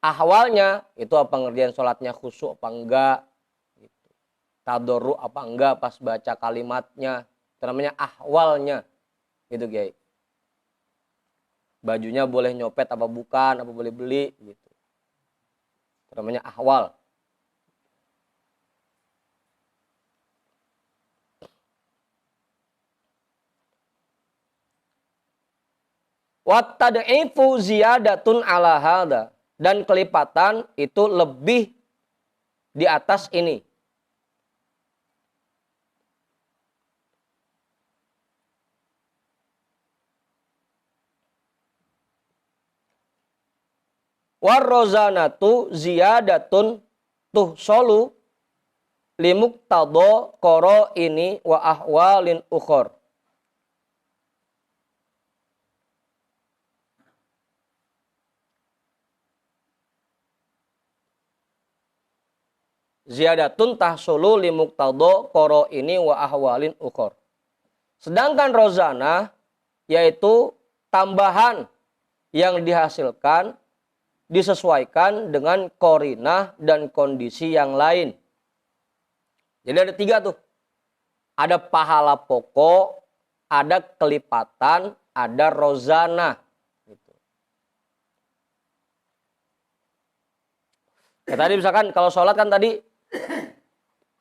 Speaker 1: Ahwalnya itu apa ngerjain sholatnya khusyuk apa enggak, gitu. Tadoru apa enggak pas baca kalimatnya, itu namanya ahwalnya, gitu Kiai. Bajunya boleh nyopet apa bukan, apa boleh beli gitu. Itu namanya ahwal. Wa tad'ifu ziyadatun ala hadza. Dan kelipatan itu lebih di atas ini. Warrozanatu ziyadatun tuhsolu limuktado koro ini wa ahwalin ukhor. Ziyadatun tahsulu limuktado koro ini wa ahwalin ukhor. Sedangkan rozana yaitu tambahan yang dihasilkan disesuaikan dengan korinah dan kondisi yang lain. Jadi ada 3 tuh. Ada pahala pokok, ada kelipatan, ada rozana. Gitu. Ya, tadi misalkan kalau sholat kan tadi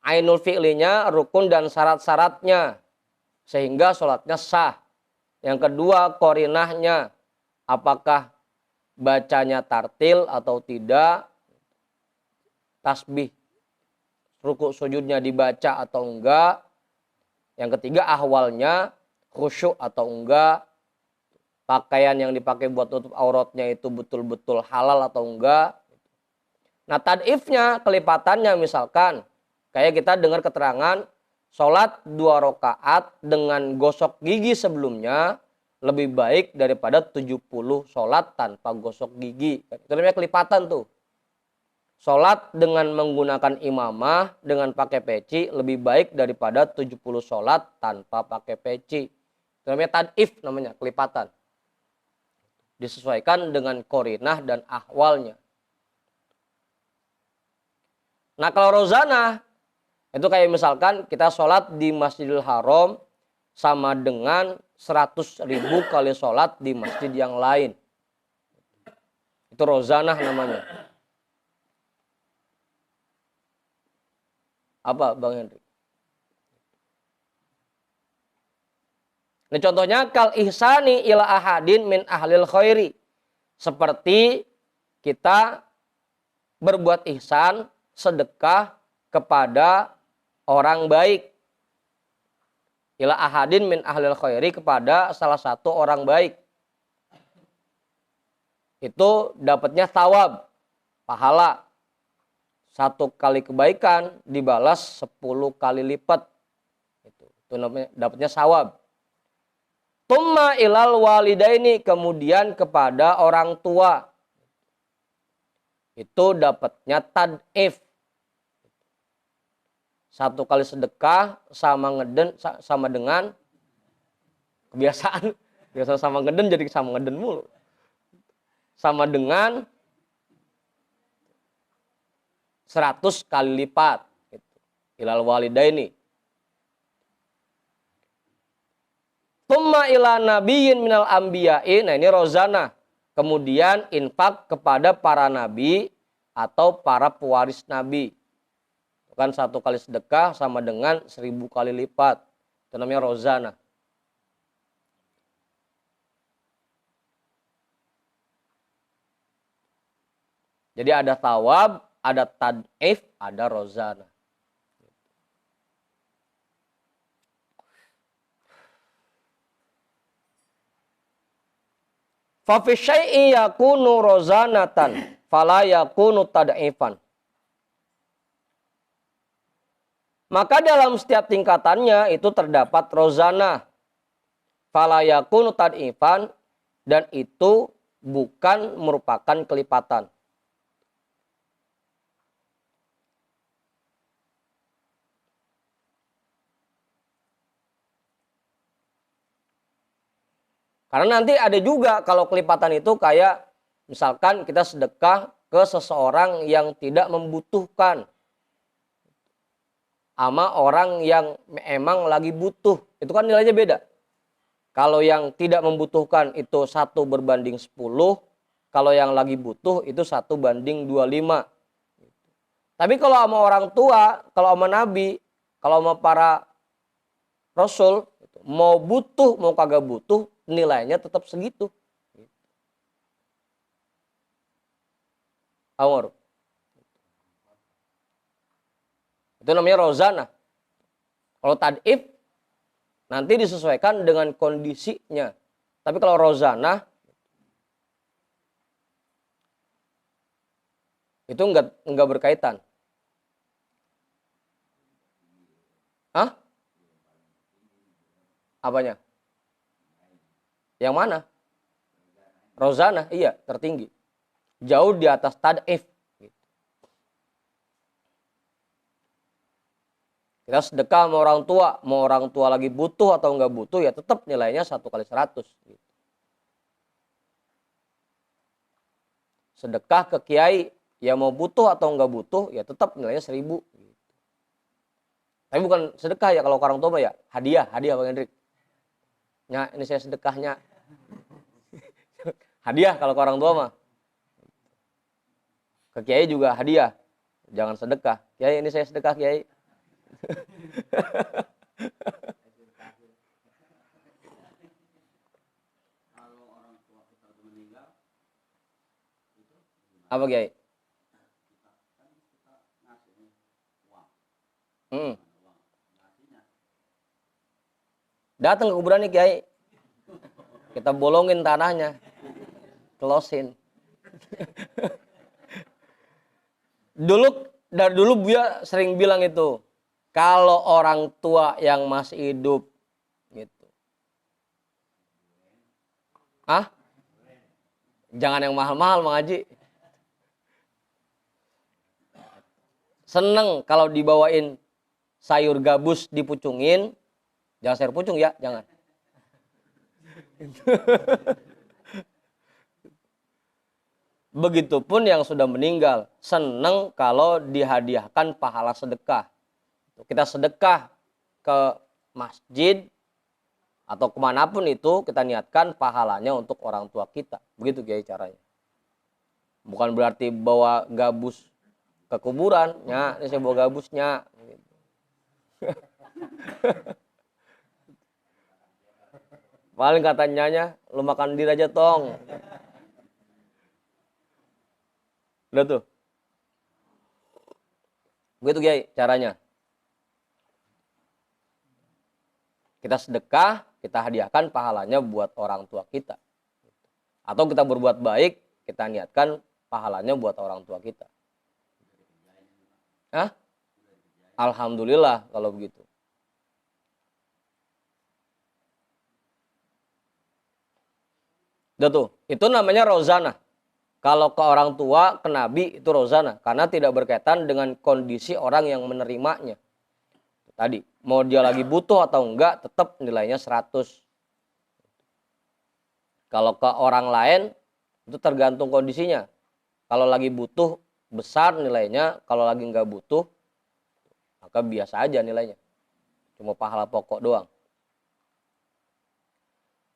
Speaker 1: ainul fi'linya, rukun dan syarat-syaratnya. Sehingga sholatnya sah. Yang kedua korinahnya. Apakah bacanya tartil atau tidak, tasbih rukuk sujudnya dibaca atau enggak. Yang ketiga ahwalnya, khusyuk atau enggak, pakaian yang dipakai buat tutup auratnya itu betul-betul halal atau enggak. Nah tad'ifnya, kelipatannya misalkan kayak kita dengar keterangan sholat 2 rakaat dengan gosok gigi sebelumnya lebih baik daripada 70 sholat tanpa gosok gigi. Itu namanya kelipatan tuh. Sholat dengan menggunakan imamah, dengan pakai peci, lebih baik daripada 70 sholat tanpa pakai peci. Itu namanya tad'if, namanya kelipatan. Disesuaikan dengan korinah dan ahwalnya. Nah kalau rozana, itu kayak misalkan kita sholat di Masjidil Haram sama dengan 100.000 kali sholat di masjid yang lain. Itu rozanah namanya. Apa Bang Henry? Ini contohnya kal ihsani ila ahadin min ahlil khairi. Seperti kita berbuat ihsan, sedekah kepada orang baik. Ila ahadin min ahlil khairi, kepada salah satu orang baik. Itu dapatnya thawab, pahala. 1 kali kebaikan dibalas 10 kali lipat. Itu namanya dapatnya thawab. Tumma ilal walidaini, kemudian kepada orang tua. Itu dapatnya tad'if. 1 kali sedekah sama dengan kebiasaan. Biasa sama ngeden jadi sama ngeden mulu. Sama dengan 100 kali lipat. Ilal walidaini. Tumma ila nabiyyin minal anbiya'i. Nah ini rozana. Kemudian infak kepada para nabi atau para pewaris nabi. Kan 1 kali sedekah sama dengan 1000 kali lipat. Itu namanya rozana. Jadi ada thawab, ada tad'if, ada rozana. Fa fi syai'i yakunu rozanatan, fala yakunu tad'ifan. Maka dalam setiap tingkatannya itu terdapat rozana. Fala yakunu tad'ifan, dan itu bukan merupakan kelipatan. Karena nanti ada juga kalau kelipatan itu kayak misalkan kita sedekah ke seseorang yang tidak membutuhkan, sama orang yang emang lagi butuh. Itu kan nilainya beda. Kalau yang tidak membutuhkan itu 1:10, kalau yang lagi butuh itu 1:25. Tapi kalau sama orang tua, kalau sama nabi, kalau sama para rasul, mau butuh mau kagak butuh nilainya tetap segitu. Amor. Itu namanya rozana. Kalau tad'if nanti disesuaikan dengan kondisinya. Tapi kalau rozana itu enggak berkaitan. Hah? Apanya? Yang mana? Rozana, iya, tertinggi. Jauh di atas tad'if. Kita sedekah sama orang tua, mau orang tua lagi butuh atau enggak butuh, ya tetap nilainya 1/100. Sedekah ke kiai, ya mau butuh atau enggak butuh, ya tetap nilainya 1.000. Tapi bukan sedekah ya, kalau ke orang tua ya hadiah Bang Hendrik. Ya, ini saya sedekahnya. Hadiah kalau ke orang tua mah. Ke kiai juga hadiah. Jangan sedekah. Kiai, ini saya sedekah kiai. Apa kiai? Datang ke kuburan nih kiai. Kita bolongin tanahnya. Closein. Dari dulu Buya sering bilang itu. Kalau orang tua yang masih hidup gitu. Jangan yang mahal-mahal Mang Haji. Seneng kalau dibawain sayur gabus dipucungin. Jangan sayur pucung ya, jangan. Begitupun yang sudah meninggal. Seneng kalau dihadiahkan pahala sedekah. Kita sedekah ke masjid atau kemanapun itu, kita niatkan pahalanya untuk orang tua kita. Begitu Kiai caranya. Bukan berarti bawa gabus ke kuburan. Ya, ini saya bawa gabusnya. Paling katanya, lu makan diri aja tong. Udah tuh. Begitu Kiai caranya. Kita sedekah, kita hadiahkan pahalanya buat orang tua kita. Atau kita berbuat baik, kita niatkan pahalanya buat orang tua kita. Alhamdulillah kalau begitu. Udah tuh, itu namanya rozana. Kalau ke orang tua, ke nabi itu rozana. Karena tidak berkaitan dengan kondisi orang yang menerimanya. Tadi, mau dia lagi butuh atau enggak, tetap nilainya 100. Kalau ke orang lain, itu tergantung kondisinya. Kalau lagi butuh, besar nilainya. Kalau lagi enggak butuh, maka biasa aja nilainya. Cuma pahala pokok doang.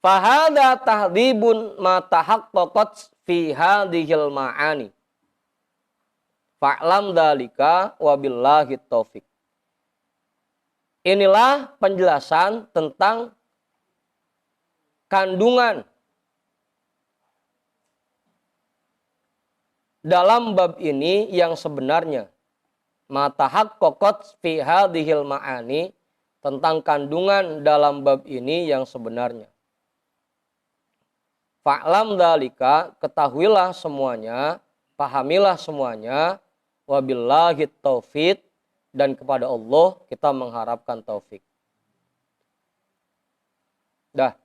Speaker 1: Fahada tahdibun ma tahaqqaqat fi hadhil ma'ani. Fa'lam dalika wabillahi taufik. Inilah penjelasan tentang kandungan dalam bab ini yang sebenarnya. Matahak kokot fi hadhil ma'ani, tentang kandungan dalam bab ini yang sebenarnya. Fa'lam dalika, ketahuilah semuanya, pahamilah semuanya, wabillahi taufik, dan kepada Allah kita mengharapkan taufik. Dah.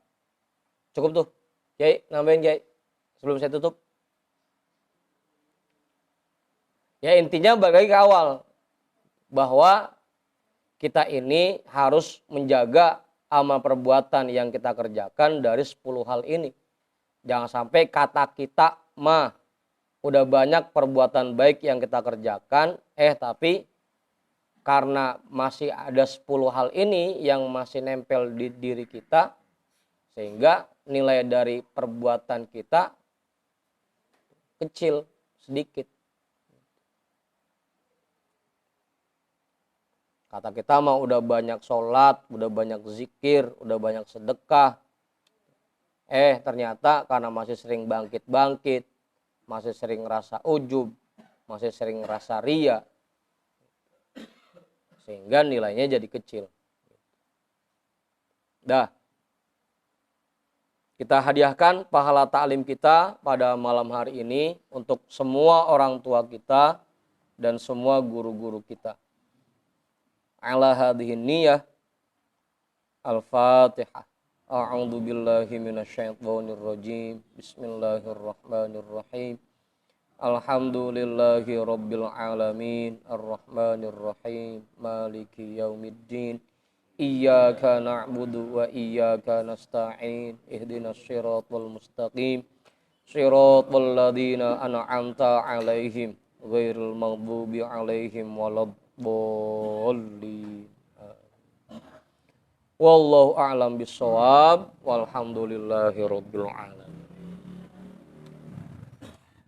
Speaker 1: Cukup tuh. Kiai, nambahin Kiai. Sebelum saya tutup. Ya intinya balik lagi ke awal. Bahwa kita ini harus menjaga amal perbuatan yang kita kerjakan dari 10 hal ini. Jangan sampai kata kita mah udah banyak perbuatan baik yang kita kerjakan, tapi karena masih ada 10 hal ini yang masih nempel di diri kita, Sehingga nilai dari perbuatan kita kecil, sedikit. Kata kita mah udah banyak sholat, udah banyak zikir, udah banyak sedekah. Ternyata karena masih sering bangkit-bangkit, masih sering rasa ujub, masih sering rasa ria, sehingga nilainya jadi kecil. Dah, kita hadiahkan pahala ta'lim kita pada malam hari ini untuk semua orang tua kita dan semua guru-guru kita. Ala hadhihi niyah. Al-Fatihah. A'udzu billahi minasyaitonir rajim. Bismillahirrahmanirrahim. Alhamdulillahi rabbil alamin. Arrahmanir rahim. Maliki yaumiddin. Iyyaka na'budu wa iyyaka nasta'in. Ihdinas siratal mustaqim. Siratal ladzina an'amta 'alaihim ghairil maghdubi 'alaihim waladdallin. Wallahu a'lam bissawab. Walhamdulillahi rabbil alamin.